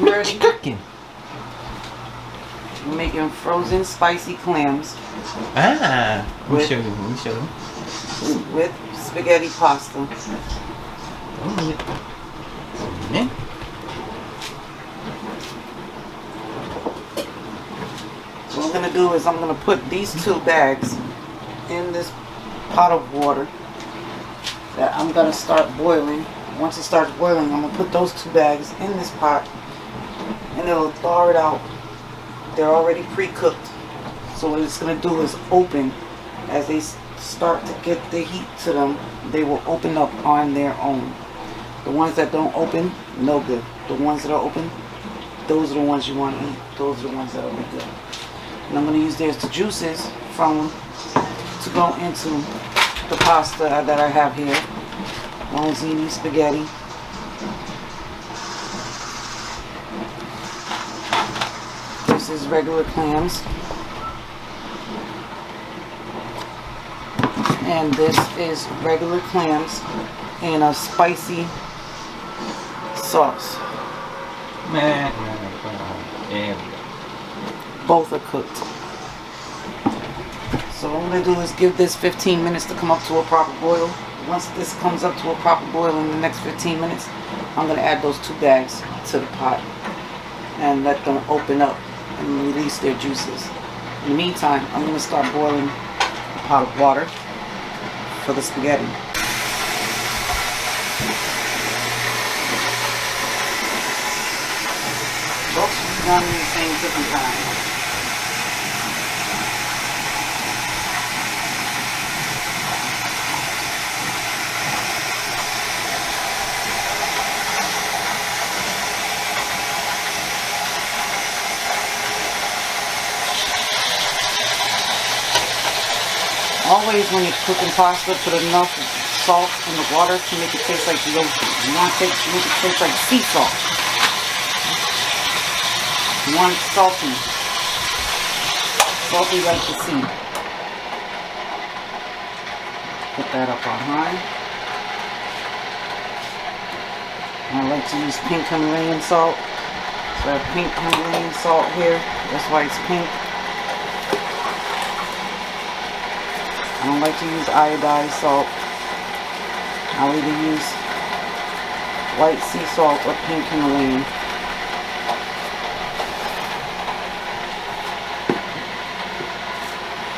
ready? Cooking. We're making frozen spicy clams. Ah, let me show you. With spaghetti pasta. What I'm gonna do is I'm gonna put these 2 bags in this pot of water that I'm gonna start boiling. Once it starts boiling, I'm gonna put those 2 bags in this pot and it'll thaw it out. They're already pre-cooked. So what it's gonna do is open. As they start to get the heat to them, they will open up on their own. The ones that don't open, no good. The ones that are open, those are the ones you want to eat. Those are the ones that will be good. And I'm going to use the juices from to go into the pasta that I have here. Lonzini spaghetti. This is regular clams. And this is regular clams in a spicy sauce. Both are cooked. So what I'm going to do is give this 15 minutes to come up to a proper boil. Once this comes up to a proper boil in the next 15 minutes, I'm going to add those 2 bags to the pot and let them open up and release their juices. In the meantime, I'm going to start boiling a pot of water for the spaghetti. Both should be done in the same cooking time. Always when you're cooking pasta, put enough salt in the water to make it taste like the ocean. You want to make it taste like sea salt. You want it salty. Salty like the sea. Put that up on high. I like to use pink Himalayan salt. So I have pink Himalayan salt here. That's why it's pink. I don't like to use iodized salt. I'll either use white sea salt or pink Himalayan.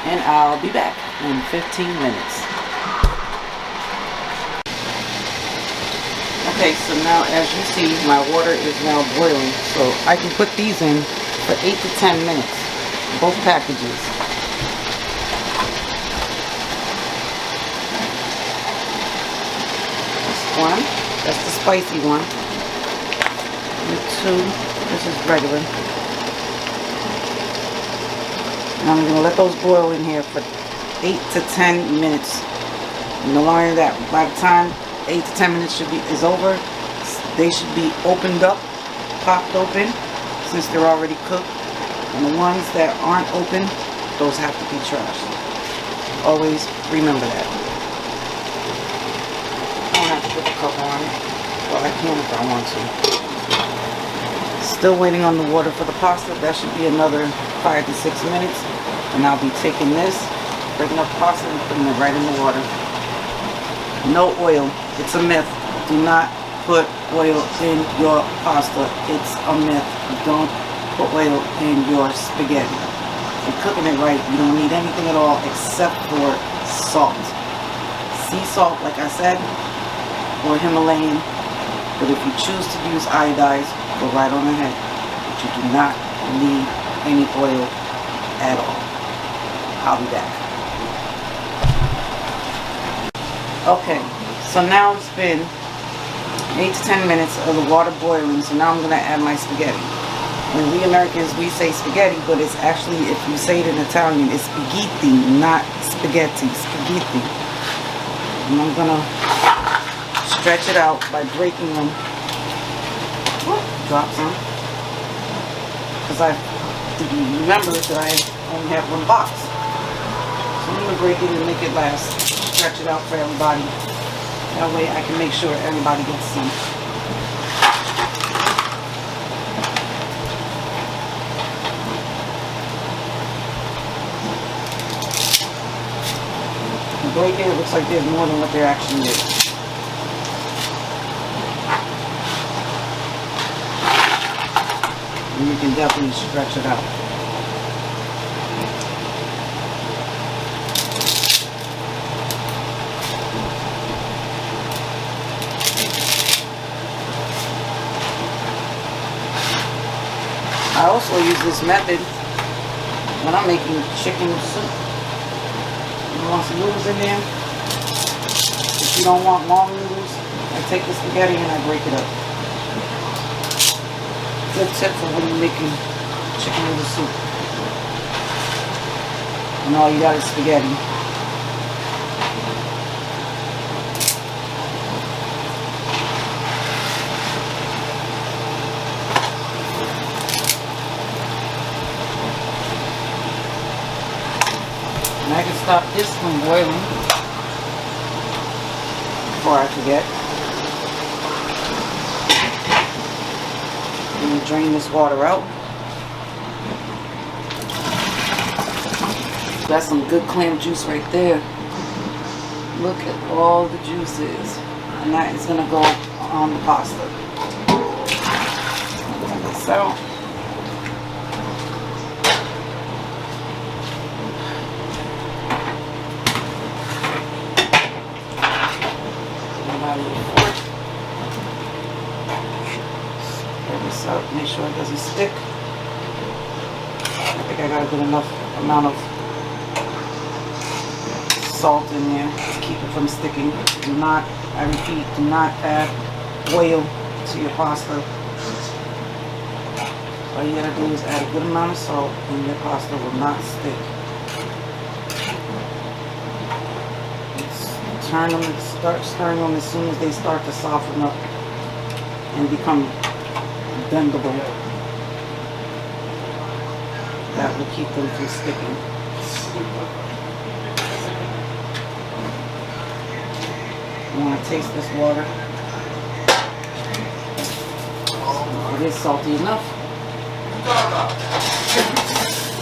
And I'll be back in 15 minutes. Okay, so now as you see, my water is now boiling. So I can put these in for 8 to 10 minutes. Both packages. One, that's the spicy one, and 2, this is regular. And I'm going to let those boil in here for 8 to 10 minutes. And the longer that, by the time 8 to 10 minutes is over, they should be opened up, popped open, since they're already cooked. And the ones that aren't open, those have to be trashed. Always remember that. Put the cover on it. Well, I can if I want to. Still waiting on the water for the pasta. That should be another 5 to 6 minutes. And I'll be taking this, breaking up pasta and putting it right in the water. No oil. It's a myth. Do not put oil in your pasta. It's a myth. Don't put oil in your spaghetti. If you're cooking it right, you don't need anything at all except for salt. Sea salt, like I said, or Himalayan, but if you choose to use iodized, go right on ahead. But you do not need any oil at all. I'll be back. Okay, so now it's been 8 to 10 minutes of the water boiling, so now I'm going to add my spaghetti. And we Americans, we say spaghetti, but it's actually, if you say it in Italian, it's spaghetti, not spaghetti, spaghetti. And I'm going to stretch it out by breaking them. Drop some. Because I remember that I only have 1 box. So I'm going to break it and make it last. Stretch it out for everybody. That way I can make sure everybody gets some. break it, it looks like there's more than what there actually is. And you can definitely stretch it out. I also use this method when I'm making chicken soup. You want some noodles in there? If you don't want long noodles, I take the spaghetti and I break it up. Good tip for when you're making chicken noodle soup. And all you got is spaghetti. And I can stop this from boiling before I forget. And drain this water out. That's some good clam juice right there. Look at all the juices. And that is going to go on the pasta. Take this out. Up, make sure it doesn't stick. I think I got a good enough amount of salt in there to keep it from sticking. Do not, I repeat, do not add oil to your pasta. All you gotta do is add a good amount of salt and your pasta will not stick. Turn them and start stirring them as soon as they start to soften up and become bendable. That will keep them from sticking. You want to taste this water. It is salty enough.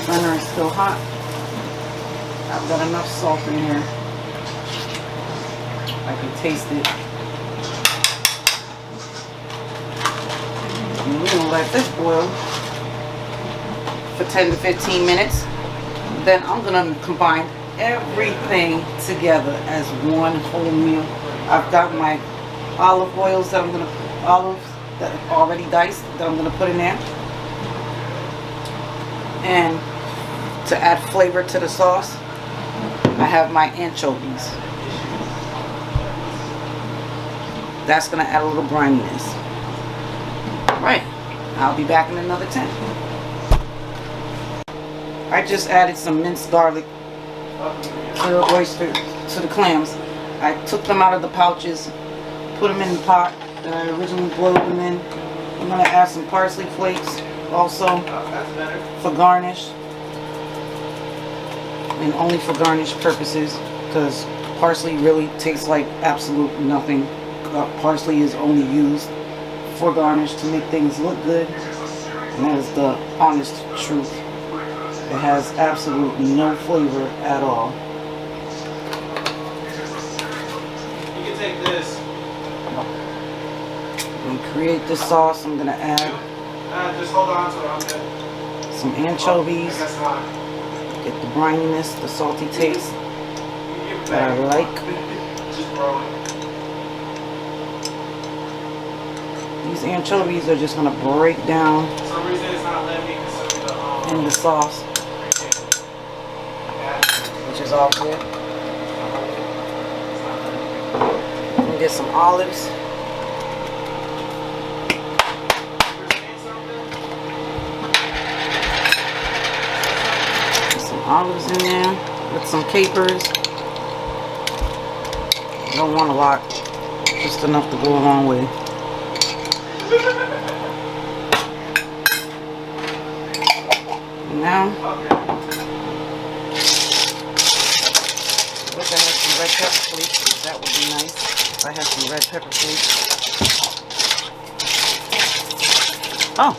Burner is still hot. I've got enough salt in here. I can taste it. And we're going to let this boil for 10 to 15 minutes. Then I'm going to combine everything together as one whole meal. I've got my olive oils that I'm going to, olives that are already diced that I'm going to put in there. And to add flavor to the sauce, I have my anchovies. That's going to add a little brininess. Right, I'll be back in another 10. I just added some minced garlic to the oyster, to the clams. I took them out of the pouches, put them in the pot that I originally boiled them in. I'm going to add some parsley flakes also for garnish. And only for garnish purposes, because parsley really tastes like absolute nothing. Parsley is only used for garnish to make things look good, and that is the honest truth. It has absolutely no flavor at all. You can take this. To create this sauce, I'm going to add Just hold on to it. I'm good. some anchovies. That's fine. Get the brininess, the salty taste that I like. Just throw it. These anchovies are just going to break down For some reason it's not letting me consume in the sauce, which is all good. And get some olives. Get some olives in there with some capers. Don't want a lot, just enough to go a long way. Now, I wish I had some red pepper flakes. That would be nice if I had some red pepper flakes. Oh,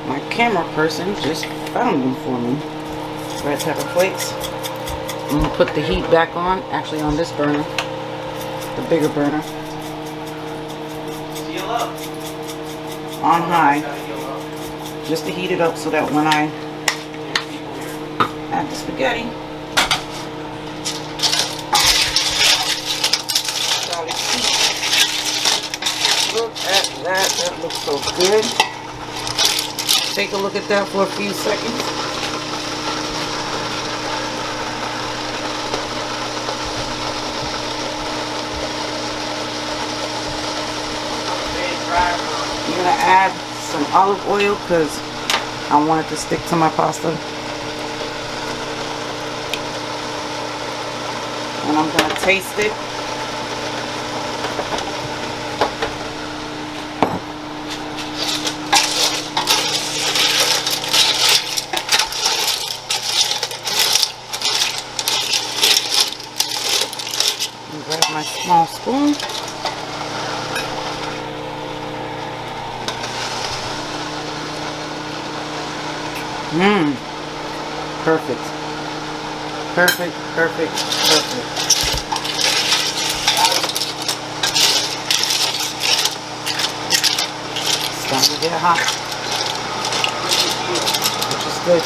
my camera person just found them for me. Red pepper flakes. I'm gonna put the heat back on, actually on this burner, the bigger burner, Heal up. on high, Gotta heal up. just to heat it up so that when I add the spaghetti, look at that, that looks so good. Take a look at that for a few seconds. I'm gonna add some olive oil because I want it to stick to my pasta. And I'm gonna taste it. And grab my small spoon. Perfect. Perfect, perfect, perfect. It's starting to get hot, which is good.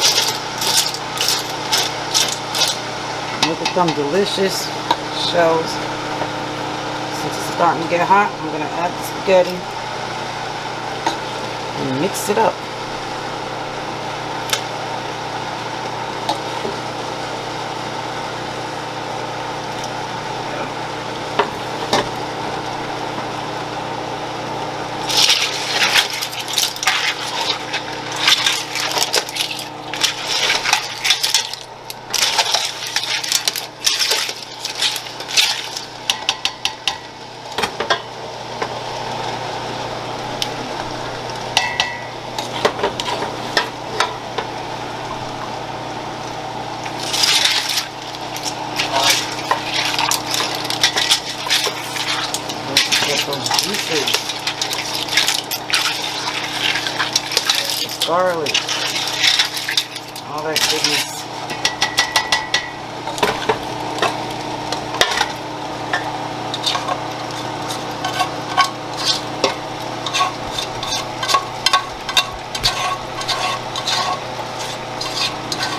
Look at them delicious shells. Since it's starting to get hot, I'm going to add the spaghetti and mix it up. Garlic, all that goodness.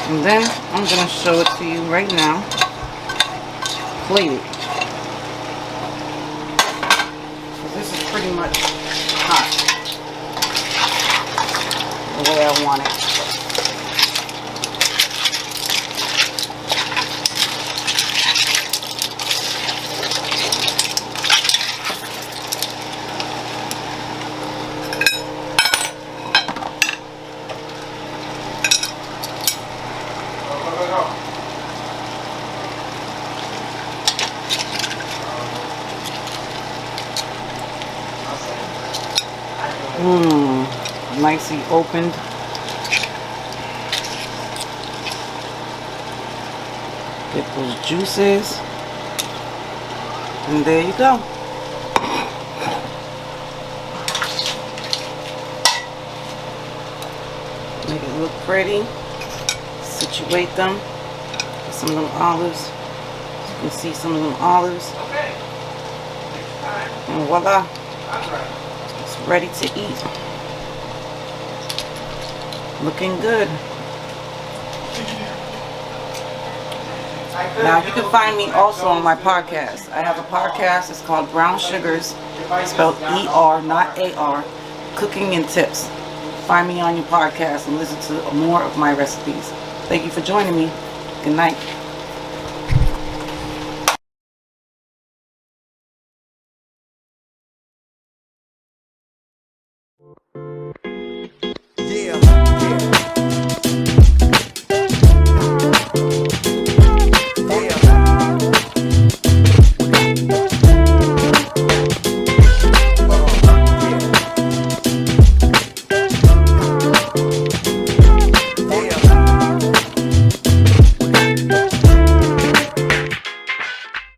And then I'm going to show it to you right now. Plate it. So this is pretty much hot. The way I want it. Nicely opened. Get those juices. And there you go. Make it look pretty. Situate them. Get some of them olives. You can see some of them olives. Okay. And voila. It's ready to eat. Looking good. Now you can find me also on my podcast. I have a podcast. It's called Brown Sugars, spelled E-R, not A-R, Cooking and Tips. Find me on your podcast and listen to more of my recipes. Thank you for joining me. Good night.